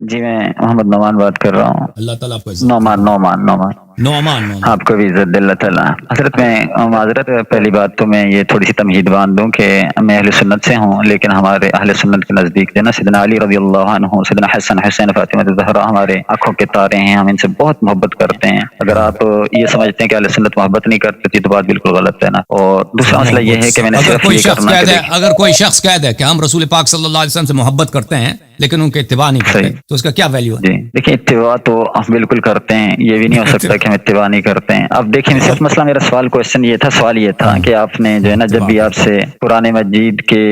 جی میں محمد نعمان بات کر رہا ہوں. اللہ تعالیٰ آپ کو عزت. نعمان نعمان آپ کو بھی عزت اللہ تعالیٰ. حضرت میں معذرت پہلی بات تو میں یہ تھوڑی سی تمہید باندھ دوں کہ میں اہل سنت سے ہوں، لیکن ہمارے اہل سنت کے نزدیک جو ہے نا سیدنا علی رضی اللہ عنہ، سیدنا حسن حسین فاطمہ زہرا ہمارے آنکھوں کے تارے ہیں، ہم ان سے بہت محبت کرتے ہیں. اگر آپ یہ سمجھتے ہیں کہ اہل سنت محبت نہیں کرتے تو بات بالکل غلط ہے نا. اور دوسرا مسئلہ یہ ہے کہ میں نے صرف یہ کرنا ہے اگر کوئی شخص کہہ دے کہ ہم رسول پاک صلی اللہ علیہ وسلم سے محبت کرتے ہیں لیکن ان کے اتباع نہیں کرتے تو اس کا کیا ویلیو ہے؟ جی دیکھیں اتباع تو ہم بالکل کرتے ہیں، یہ بھی نہیں ہو سکتا کہ ہم اتباع نہیں کرتے ہیں. اب دیکھیں صرف مسئلہ میرا سوال یہ تھا کہ آپ نے جو ہے نا جب بھی آپ سے قرآن مجید کے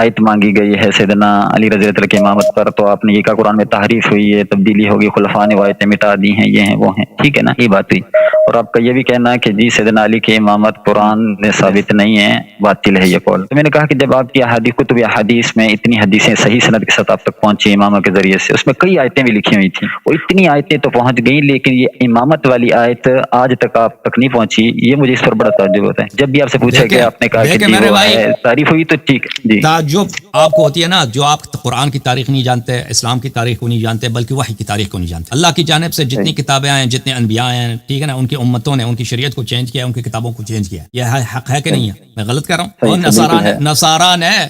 آیت مانگی گئی ہے سیدنا علی رضی اللہ عنہ کی امامت پر، تو آپ نے یہ کہا قرآن میں تحریف ہوئی ہے، تبدیلی ہوگی، خلفاء نے آیتیں مٹا دی ہیں، یہ ہیں وہ ہیں، ٹھیک ہے نا، یہ بات ہوئی. اور آپ کا یہ بھی کہنا ہے کہ جی سیدنا علی کی امامت قرآن میں ثابت نہیں ہے، باطل ہے یہ قول. تو میں نے کہا کہ جب آپ کی احادیث کتب احادیث میں اتنی حدیثیں صحیح سند کے ساتھ آپ تک پہنچی امامہ کے ذریعے سے، اس میں کئی آیتیں بھی لکھی ہوئی تھیں، وہ اتنی آیتیں تو پہنچ گئیں، لیکن یہ امامت والی آیت آج تک آپ تک نہیں پہنچی. یہ مجھے اس پر بڑا تعجب ہوتا ہے. جب بھی آپ سے پوچھا کہ آپ نے کہا کہ جی وہ تعریف ہوئی تو ٹھیک. جی تعجب آپ کو ہوتی ہے نا جو آپ قرآن کی تاریخ نہیں جانتے، اسلام کی تاریخ کو نہیں جانتے، بلکہ وحی کی تاریخ کو نہیں جانتے. اللہ کی جانب سے جتنی کتابیں آئیں، جتنے انبیاء ہیں، ٹھیک ہے نا، ان کی امتوں نے ان کی شریعت کو چینج کیا، ان کی کتابوں کو چینج کیا. یہ حق ہے کہ نہیں ہے؟ میں غلط کر رہا ہوں؟ اور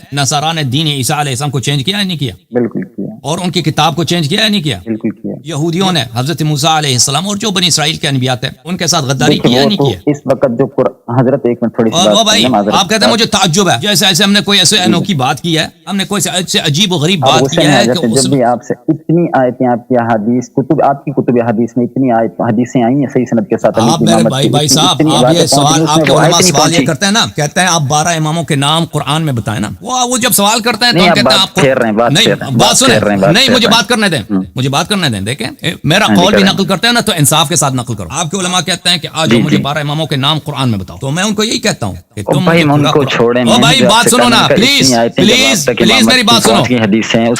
نصارا نے دین عیسیٰ علیہ السلام کو چینج کیا یا نہیں کیا؟ بالکل کیا. اور ان کی کتاب کو چینج کیا یا نہیں کیا؟ بالکل کیا. یہودیوں نے حضرت موسیٰ علیہ السلام اور جو بنی اسرائیل کے انبیاء تھے ان کے ساتھ غداری کیا یا نہیں کیا؟ اس وقت جو حضرت ایک منٹ تھوڑی سی بات بھائی آپ کہتے ہیں مجھے تعجب ہے، جیسے ایسے ہم نے کوئی ایسے انوکھی بات کی ہے، ہم نے کوئی ایسے عجیب و غریب بات کی ہے کہ جب بھی آپ سے اتنی آیتیں آپ کی احادیث کتب آپ کی کتب احادیث میں اتنی حدیثیں آئی ہیں صحیح سند کے ساتھ. آپ میرے بھائی صاحب آپ یہ سوال آپ کے علماء سوال یہ کرتے ہیں نا، کہتے ہیں آپ 12 اماموں کے نام قرآن میں بتائیں نا. وہ جب سوال کرتے ہیں تو ہم کہتے ہیں آپ نہیں بات سنیں، نہیں مجھے بات کرنے دیں، مجھے بات کرنے دیں. دیکھیں میرا قول بھی نقل کرتے ہیں نا تو انصاف کے ساتھ نقل کرو. آپ کے علماء کہتے ہیں کہ آج مجھے 12 اماموں کے نام قرآن میں بتاؤ، تو میں ان کو یہی کہتا ہوں کہ تم ان کو چھوڑیں. او بھائی بات سنو نا پلیز پلیز پلیز میری بات سنو.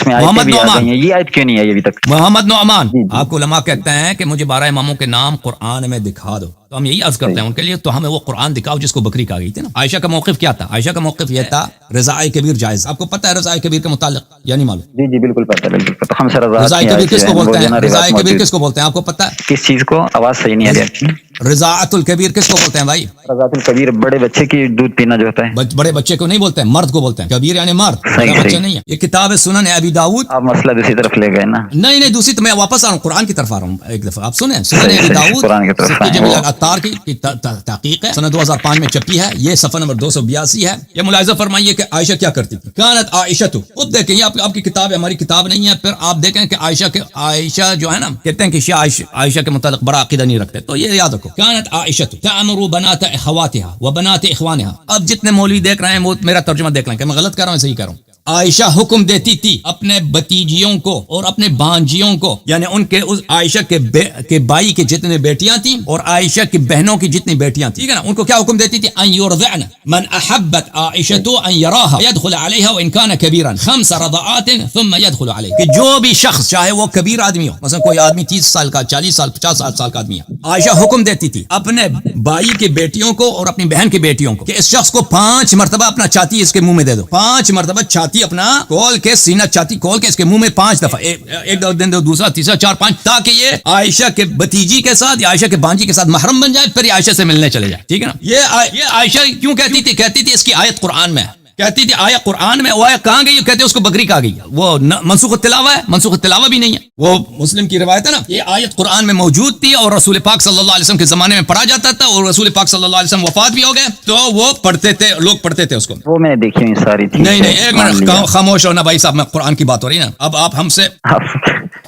محمد نعمان یہ آیت کیوں نہیں ہے ابھی تک؟ محمد نعمان آپ کو علماء کہتے ہیں کہ مجھے 12 اماموں کے نام قرآن میں دکھا دو، تو ہم یہی عرض کرتے ہیں ان کے لیے تو ہمیں وہ قرآن دکھاؤ جس کو بکری کہا گئی تھی نا. عائشہ کا موقف کیا تھا؟ عائشہ کا موقف یہ تھا رضاء کبیر جائز. آپ کو پتہ ہے رضاء کبیر کے متعلق یا نہیں معلوم؟ جی جی بالکل پتہ ہے، بالکل پتہ. ہم سے رضاء کبیر کس کو بولتے ہیں؟ رضاء کبیر کس کو بولتے ہیں آپ کو پتہ ہے؟ کس چیز کو؟ آواز صحیح نہیں آ رہی. رضاعت الکبیر کس کو بولتے ہیں بھائی؟ رضاعت الکبیر بڑے بچے کی دودھ پینا جو ہوتا ہے. بڑے بچے کو نہیں بولتے ہیں، مرد کو بولتے ہیں. کبیر یعنی مرد، بڑا بچہ نہیں ہے. یہ کتاب ہے سنن ابی داؤد. آپ مسئلہ دوسری طرف لے گئے نا. نہیں دوسری تو میں واپس آ رہا ہوں، قرآن کی طرف آ رہا ہوں ایک دفعہ. آپ سنیں سنن ابی داؤد جمیل العطار کی تحقیق ہے، سنہ 2005 میں چھپی ہے، یہ صفحہ نمبر 282 ہے. یہ ملاحظہ فرمائیے کہ عائشہ کیا کرتی تھی. کانت عائشہ تو خود دیکھیں، یہ آپ کی کتاب ہے، ہماری کتاب نہیں ہے. پھر آپ دیکھیں کہ عائشہ جو ہے نا کہتے ہیں کہ عائشہ کے متعلق بڑا عقیدہ نہیں رکھتے، تو یہ یاد رکھو. کانت عائشہ تأمر بنات اخواتها وبنات اخوانها. اب جتنے مولوی دیکھ رہے ہیں وہ میرا ترجمہ دیکھ لیں کہ میں غلط کر رہا ہوں صحیح کر رہا ہوں. عائشہ حکم دیتی تھی اپنے بتیجیوں کو اور اپنے بانجیوں کو، یعنی ان کے اس عائشہ کے بائی کے جتنے بیٹیاں تھیں اور عائشہ کی بہنوں کی جتنی بیٹیاں تھیں، ٹھیک ہے نا، ان کو کیا حکم دیتی تھی؟ ان يرضعن من احبت عائشہ ان يراها يدخل عليها وان كان كبيرا 5 رضعات ثم يدخل عليه. کہ جو بھی شخص چاہے وہ کبیر آدمی ہو، مثلا کوئی آدمی 30 سال کا، 40 سال، 50 سال کا آدمی ہے، عائشہ حکم دیتی تھی اپنے بائی کے بیٹیوں کو اور اپنی بہن کی بیٹیوں کو کہ اس شخص کو 5 مرتبہ اپنا چھاتی اس کے منہ میں دے دو. 5 مرتبہ چھاتی اپنا کھول کے سینہ چھاتی کھول کے اس کے منہ میں 5 دفعہ، ایک دن دو، دوسرا، تیسرا، 4، 5، تاکہ یہ عائشہ کے بتیجی کے ساتھ یا عائشہ کے بانجی کے ساتھ محرم بن جائے، پھر یہ عائشہ سے ملنے چلے جائے. ٹھیک ہے نا. یہ عائشہ کیوں کہتی تھی؟ کہتی تھی اس کی آیت قرآن میں ہے. کہتی تھی آیا قرآن میں، وہ آیا کہاں گئی؟ کہتے اس کو بکری کہا گئی. وہ منسوخ التلاوہ ہے، منسوخ التلاوہ بھی نہیں ہے. وہ مسلم کی روایت ہے نا، یہ آیت قرآن میں موجود تھی اور رسول پاک صلی اللہ علیہ وسلم کے زمانے میں پڑھا جاتا تھا، اور رسول پاک صلی اللہ علیہ وسلم وفات بھی ہو گئے تو وہ پڑھتے تھے، لوگ پڑھتے تھے اس کو. وہ میں نے دیکھی ہوئی ساری تھی. نہیں ایک منٹ خاموش ہونا بھائی صاحب، میں قرآن کی بات ہو رہی ہے نا. اب آپ ہم سے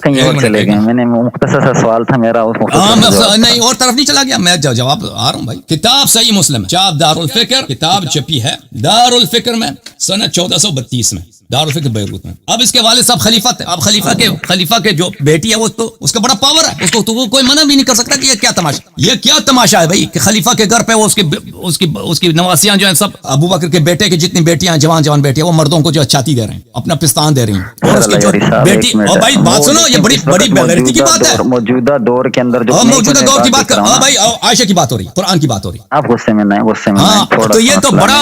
کہیں اور چلے گئے. میں نے مختصر سا سوال تھا میرا، نہیں اور طرف نہیں چلا گیا، میں جواب آ رہا ہوں بھائی. کتاب صحیح مسلم ہے، چاپ دار الفکر، کتاب چھپی ہے دار الفکر میں سنہ 1432 میں، دار الفکر بیروت میں. اب اس کے والد صاحب خلیفہ تھے. اب خلیفہ کے جو بیٹی ہے وہ تو اس کا بڑا پاور ہے، اس کو تو وہ کوئی منع بھی نہیں کر سکتا کہ یہ کیا تماشا ہے بھائی کہ خلیفہ کے گھر پہ وہ اس کی نواسیاں جو ہیں سب ابو بکر کے بیٹے کی جتنی بیٹیاں جوان بیٹیاں وہ مردوں کو جو چھاتی دے رہے ہیں، اپنا پستان دے رہی ہیں. اور اس کی جو بیٹی، اور بھائی بات سنو، یہ بڑی بغیرتی کی بات ہے. موجودہ دور کے اندر جو موجودہ دور کی بات کر رہا بھائی، عائشہ کی بات ہو رہی ہے، قرآن کی بات ہو رہی ہے. آپ غصے میں نہیں، تو یہ تو بڑا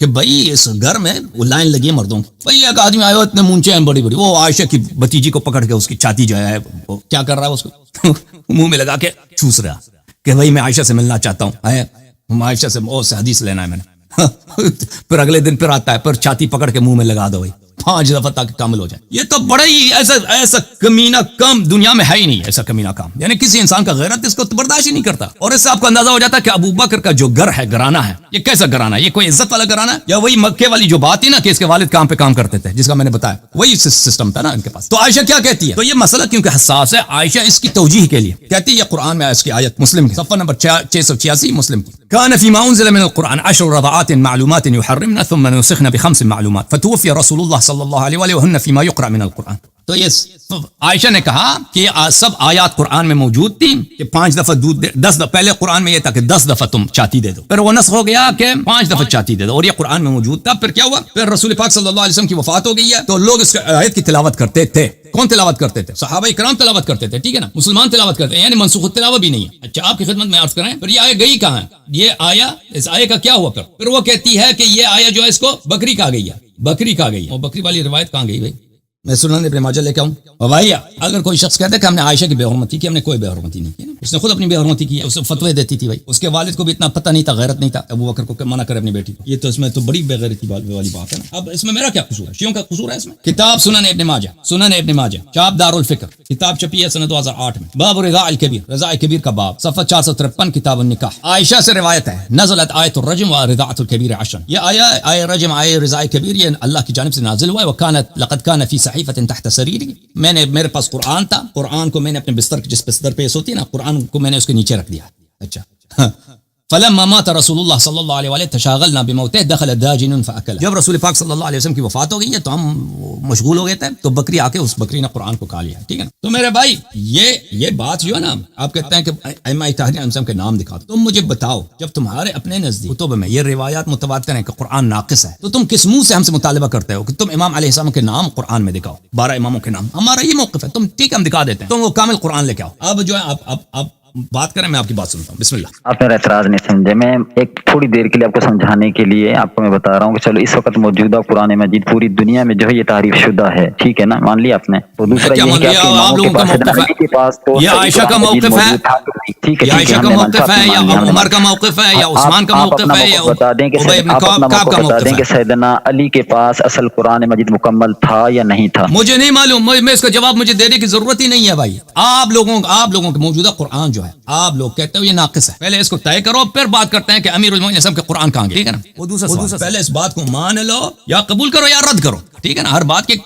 کہ بھائی اس گھر میں وہ لائن لگی ہے مردوں کی. بھائی ایک آدمی آیا اتنے مونچے ہیں بڑی بڑی, وہ عائشہ کی بتیجی کو پکڑ کے اس کی چھاتی جو ہے وہ کیا کر رہا ہے, اس کو منہ میں لگا کے چوس رہا کہ بھائی میں عائشہ سے ملنا چاہتا ہوں, عائشہ سے حدیث لینا ہے میں نے. پھر اگلے دن پھر آتا ہے, پھر چھاتی پکڑ کے منہ میں لگا دو بھائی 5 دفعہ تاکہ کامل ہو جائے. یہ تو بڑا ہی ایسا کمینہ کام دنیا میں ہے ہی نہیں, ایسا کمینہ کام. یعنی کسی انسان کا غیرت اس کو برداشت ہی نہیں کرتا. اور اس سے آپ کو اندازہ ہو جاتا ہے کہ ابو بکر کا جو گھر ہے, گھرانہ ہے, یہ کیسا گھرانہ ہے, یہ کوئی عزت والا گھرانہ ہے یا وہی مکے والی جو بات تھی نا کہ اس کے والد کام پہ کام کرتے تھے, جس کا میں نے بتایا وہی سسٹم تھا نا ان کے پاس. تو عائشہ کیا کہتی ہے, تو یہ مسئلہ کیونکہ حساس ہے, عائشہ اس کی توجیح کے لیے کہتی ہے, یہ قرآن میں اس کی آیت مسلم کی صفحہ نمبر 686 مسلم کی, كان فيما أنزل من القرآن 10 رضعات معلومات يحرمن ثم نسخن ب5 معلومات فتوفي رسول الله صلى الله عليه وآله وهن فيما يقرأ من القرآن. تو یہ عائشہ نے کہا کہ سب آیات قرآن میں موجود تھی کہ 5 دفعہ دودھ 10 دفعہ, پہلے قرآن میں یہ تھا کہ 10 دفعہ تم چاتی دے دو, پھر وہ نسخ ہو گیا کہ 5 دفعہ چاتی دے دو, اور یہ قرآن میں موجود تھا. پھر کیا ہوا, پھر رسول پاک صلی اللہ علیہ وسلم کی وفات ہو گئی ہے, تو لوگ اس آیت کی تلاوت کرتے تھے. کون تلاوت کرتے تھے؟ صحابہ کرام تلاوت کرتے تھے, ٹھیک ہے نا, مسلمان تلاوت کرتے ہیں, یعنی منسوخ التلاوت بھی نہیں ہے. اچھا آپ کی خدمت میں عرض کریں, پھر یہ آیت گئی کہاں ہے, یہ آیا اس آیت کا کیا ہوا پھر وہ کہتی ہے کہ یہ آیت جو ہے اس کو بکری کہا گئی ہے, بکری کہا گئی ہے. اور بکری والی روایت کہاں گئی بھائی, میں سنن ابن ماجہ لے کے آؤں. بھائی اگر کوئی شخص کہتا ہے کہ ہم نے عائشہ کی بے حرمتی کی, ہم نے کوئی بے حرمتی نہیں کی, اس نے خود اپنی بے حرمتی کی ہے, اسے فتوے دیتی تھی. بھائی اس کے والد کو بھی اتنا پتہ نہیں تھا, غیرت نہیں تھا, ابو بکر کو منع کرے اپنی بیٹی کو. یہ تو اس میں تو بڑی بے غیرتی والی بات ہے نا. اب اس میں میرا کیا قصور ہے, شیعوں کا قصور ہے اس میں. کتاب سنن ابن ماجہ, سنن ابن ماجہ چاپ دار الفکر, کتاب چھپی ہے سنہ 2008 میں, باب رضاء الکبیر, رضاء کبیر کا باب, صفحہ 453, کتاب النکاح. عائشہ سے روایت ہے, نزلت آیت الرجم و رضاعۃ الکبیر 10. یہ آیہ رجم, آیہ رضاء کبیر, یہ اللہ کی جانب سے نازل ہوا ہے. وکانت لقد کان فی صحیفۃ تحت سریر, میں نے, میرے پاس قرآن تھا, قرآن کو میں نے اپنے بستر جس بستر پہ سوتی ہے نا, قرآن کو میں نے اس کے نیچے رکھ دیا. اچھا فلما مات رسول اللہ صلی اللہ علیہ وآلہ تشاغلنا بموته دخل داجن فاكل. جب رسول پاک صلی اللہ علیہ وسلم کی وفات ہو گئی ہے تو ہم مشغول ہو گئے تھے, تو بکری آ کے اس بکری نے قرآن کو کھا لیا, ٹھیک ہے نا. تو میرے بھائی یہ بات جو ہے نا, آپ کہتے ہیں کہ ائمہ تحریر انسم کے نام دکھا دو, تم مجھے بتاؤ جب تمہارے اپنے نزدیک کتب میں یہ روایات متواتر ہیں کہ قرآن ناقص ہے, تو تم کس منہ سے ہم سے مطالبہ کرتے ہو کہ تم امام علیہ السلام کے نام قرآن میں دکھاؤ, 12 اماموں کے نام. ہمارا یہ موقف ہے, تم ٹھیک ہم دکھا دیتے ہیں, تم وہ کامل قرآن لے کے آؤ. اب جو ہے آپ بات کریں, میں آپ کی بات سنتا ہوں. بسم اللہ. آپ میرا اعتراض نہیں سمجھے, میں ایک تھوڑی دیر کے لیے آپ کو سمجھانے کے لیے آپ کو میں بتا رہا ہوں کہ چلو اس وقت موجودہ قرآن مجید پوری دنیا میں جو ہے یہ تعریف شدہ ہے, ٹھیک ہے نا, مان لیا آپ نے. تو دوسرا یہ کہ آپ کے پاس تو یہ عائشہ کا موقف ہے, ٹھیک ہے, عائشہ کا موقف ہے یا عمر کا موقف ہے یا عثمان کا موقف ہے یا بتا دیں کہ بتا دیں کہ سیدنا علی کے پاس اصل قرآن مجید مکمل تھا یا نہیں تھا. مجھے نہیں معلوم, میں اس کا جواب مجھے دینے کی ضرورت ہی نہیں ہے بھائی. آپ لوگوں کے موجودہ قرآن جو ہے, آپ لوگ کہتے ہو یہ ناقص ہے, پہلے اس کو طے کرو, پھر بات کرتے ہیں کہ امیر المومنین صاحب کے قرآن کہاں گئے, ٹھیک ہے نا. وہ دوسرا پہلے اس بات کو مان لو, یا قبول کرو یا رد کرو, ٹھیک ہے نا. ہر بات کی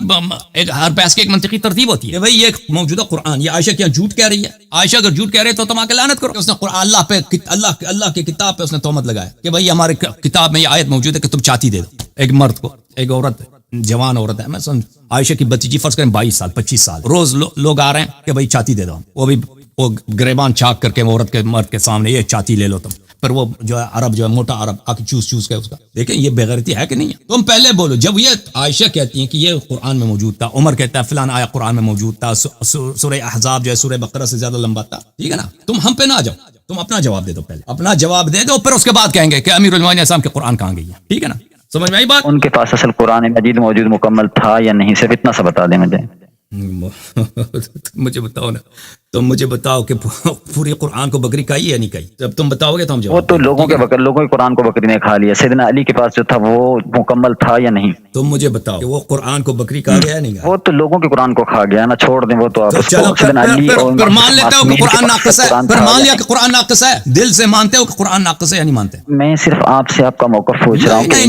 ہر بحث کی ایک منطقی ترتیب ہوتی ہے. بھائی یہ موجودہ قرآن, یہ عائشہ کیا جھوٹ کہہ رہی ہے, عائشہ اگر جھوٹ کہہ رہے تو تم آ کے لعنت کرو. اس نے قرآن اللہ کی کتاب پہ اس نے تہمت لگایا کہ بھائی ہماری کتاب میں یہ آیت موجود ہے کہ تم چاہتی دے دو. ایک مرد کو, ایک عورت, جوان عورت ہے, میں عائشہ کی بتیجی فرض کریں 22 سال 25 سال, روز لوگ آ رہے ہیں کہ بھائی چاتی دے دو, وہ بھی وہ گریبان چاک کر کے عورت کے مرد کے سامنے یہ چاتی لے لو تم. پھر وہ جو ہے عرب جو ہے موٹا عرب آ کے چوس کے اس کا, دیکھیں یہ بےغیرتی ہے کہ نہیں ہے. تم پہلے بولو, جب یہ عائشہ کہتی ہیں کہ یہ قرآن میں موجود تھا, عمر کہتا ہے فلان آیا قرآن میں موجود تھا, سورہ احزاب جو ہے سورہ بقرہ سے زیادہ لمبا تھا, ٹھیک ہے نا. تم ہم پہ نہ جاؤ, تم اپنا جواب دے دو, پہلے اپنا جواب دے دو, پھر اس کے بعد کہیں گے کہ امیر المومنین صاحب کے قرآن کہاں گئی ہے, ٹھیک ہے نا. سمجھ میں آئی بات. ان کے پاس اصل قرآن مجید موجود مکمل تھا یا نہیں, صرف اتنا سا بتا دیں مجھے. مجھے بتاؤ نا, تم مجھے بتاؤ کہ پوری قرآن کو بکری کھائی یا نہیں کھائی. جب تم بتاؤ گے تو ہم جواب. وہ تو لوگوں کے قرآن کو بکری نے کھا لیا. سیدنا علی کے پاس جو تھا وہ مکمل تھا یا نہیں. تم مجھے بتاؤ کہ وہ قرآن کو بکری کھا گیا یا نہیں. وہ تو لوگوں کے قرآن کو کھا گیا نا, چھوڑ دیں وہ تو. پھر مان لیتے ہو کہ قرآن ناقص ہے, پھر مان لیا کہ قرآن ناقص ہے, دل سے مانتے ہو کہ قرآن ناقص ہے یا نہیں مانتے. میں صرف آپ سے آپ کا موقف پوچھ رہا ہوں کہ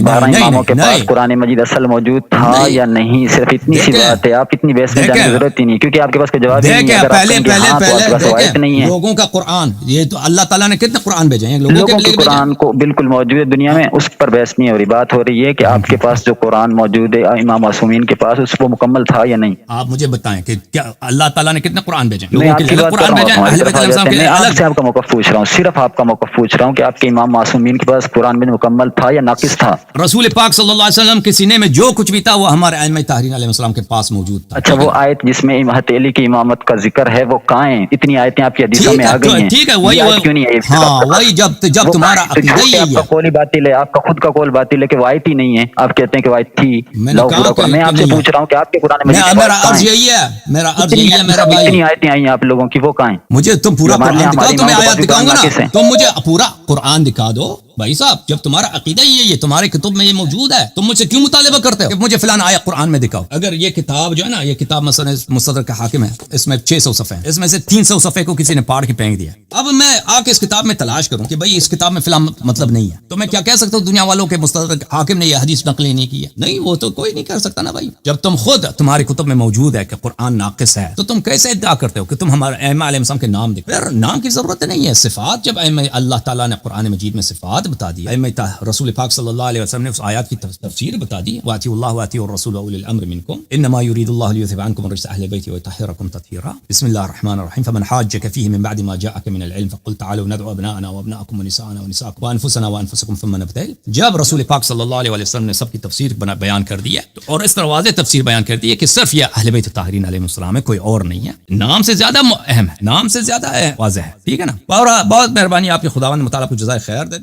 12 اماموں کے پاس قرآن مجید اصل موجود تھا یا نہیں, صرف اتنی سی بات ہے. آپ اتنی بحث میں جانے کی ضرورت ہی نہیں، کیونکہ آپ کے پاس کوئی جواب ہی نہیں ہے۔ پہلے لوگوں کا قرآن، یہ تو اللہ تعالیٰ نے کتنے قرآن بھیجے ہیں لوگوں کے قرآن کو بالکل موجود ہے دنیا میں، اس پر بحث نہیں ہو رہی، بات ہو رہی ہے کہ آپ کے پاس جو قرآن موجود ہے امام معصومین کے پاس، اس کو مکمل تھا یا نہیں۔ آپ مجھے بتائیں کہ کیا اللہ تعالیٰ نے کتنے قرآن بھیجے؟ میں آپ کی بات کر رہا ہوں، میں آپ سے آپ کا موقف پوچھ رہا ہوں، صرف آپ کا موقف پوچھ رہا ہوں کہ آپ کے امام معصومین کے پاس قرآن میں مکمل تھا یا ناقص تھا؟ رسول پاک صلی اللہ علیہ وسلم کے سینے میں جو کچھ بھی تھا وہ ہمارے ائمہ طاہرین علیہ السلام کے پاس موجود تھا۔ اچھا، وہ آیت جس میں ہتھیلی کی امامت کا ذکر ہے وہ کہاں ہے؟ اتنی آیتیں آپ کی حدیثوں میں آ گئی ہیں، ٹھیک ہے، وہی کیوں نہیں ہے؟ ہاں وہی جب تمہارا عقیدہ ہی آپ کا قول ہی باطل ہے، آپ کا خود کا قول باطل ہے کہ وہ آیت ہی نہیں ہے، آپ کہتے ہیں کہ وہ آیت تھی۔ میں آپ سے پوچھ رہا ہوں کہ آپ کے قرآن میں میرا عرض یہی ہے، میرا بھائی، اتنی آیتیں آئی ہیں آپ لوگوں کی، وہ کہاں ہیں؟ مجھے تم پورا قرآن دکھاؤ، تمہیں آیات دکھاؤں گا نا، تم مجھے پورا قرآن دکھا دو بھائی صاحب۔ جب تمہارا عقیدہ ہی ہے، یہ تمہارے کتب میں یہ موجود ہے، تم مجھ سے کیوں مطالبہ کرتے ہو کہ مجھے فلاں آیت قرآن میں دکھاؤ؟ اگر یہ کتاب جو ہے نا، یہ کتاب مثلا مستدرک حاکم ہے، اس میں 600 صفحے ہیں، اس میں سے 300 صفحے کو کسی نے پاڑ کے پھینک دیا۔ اب میں آ کے اس کتاب میں تلاش کروں کہ بھائی اس کتاب میں فلاں مطلب نہیں ہے، تو میں کیا کہہ سکتا ہوں دنیا والوں کے مستدرک حاکم نے یہ حدیث نقل نہیں کی ہے؟ نہیں، وہ تو کوئی نہیں کر سکتا نا بھائی۔ جب تم خود تمہاری کتب میں موجود ہے کہ قرآن ناقص ہے، تو تم کیسے ادعا کرتے ہو کہ تم ہمارے ائمہ علیہ السلام کے نام دکھو؟ پھر نام کی ضرورت نہیں ہے، صفات جب ائمہ اللہ تعالیٰ نے قرآن مجید میں صفات بتا دی، ائمہ رسول پاک صلی اللہ علیہ وسلم نے اس آیات کی تفسیر بتا دی، وَأَطِیعُوا اللَّهَ وَأَطِیعُوا الرَّسُولَ وَأُولِي الْأَمْرِ مِنْکُمْ إِنَّمَا يُرِیدُ اللَّهُ لِیُذْهِبَ عَنْکُمْ الرِّجْسَ أَهْلَ الْبَیْتِ وَیُطَہِّرَکُمْ تَطْہِیرًا۔ بسم اللہ الرحمن الرحیم، فمن حاجک فیہ من بعد ما جاءک من العلم فقل تعالوا ندعو ابناءنا وابناءکم ونساءنا ونساءکم وانفسنا وانفسکم ثم نبتہل۔ جب رسول پاک صلی اللہ علیہ وسلم نے سب کی تفسیر بیان کر دی ہے اور اس طرح واضح تفسیر بیان کر دی ہے کہ صرف یہ اہل بیت طاہرین علیہ السلام ہے، کوئی اور نہیں ہے، نام سے زیادہ اہم ہے، نام سے زیادہ واضح ہے، ٹھیک ہے نا؟ بہت مہربانی آپ کے، خداوند متعالی کو جزائے خیر دے دے۔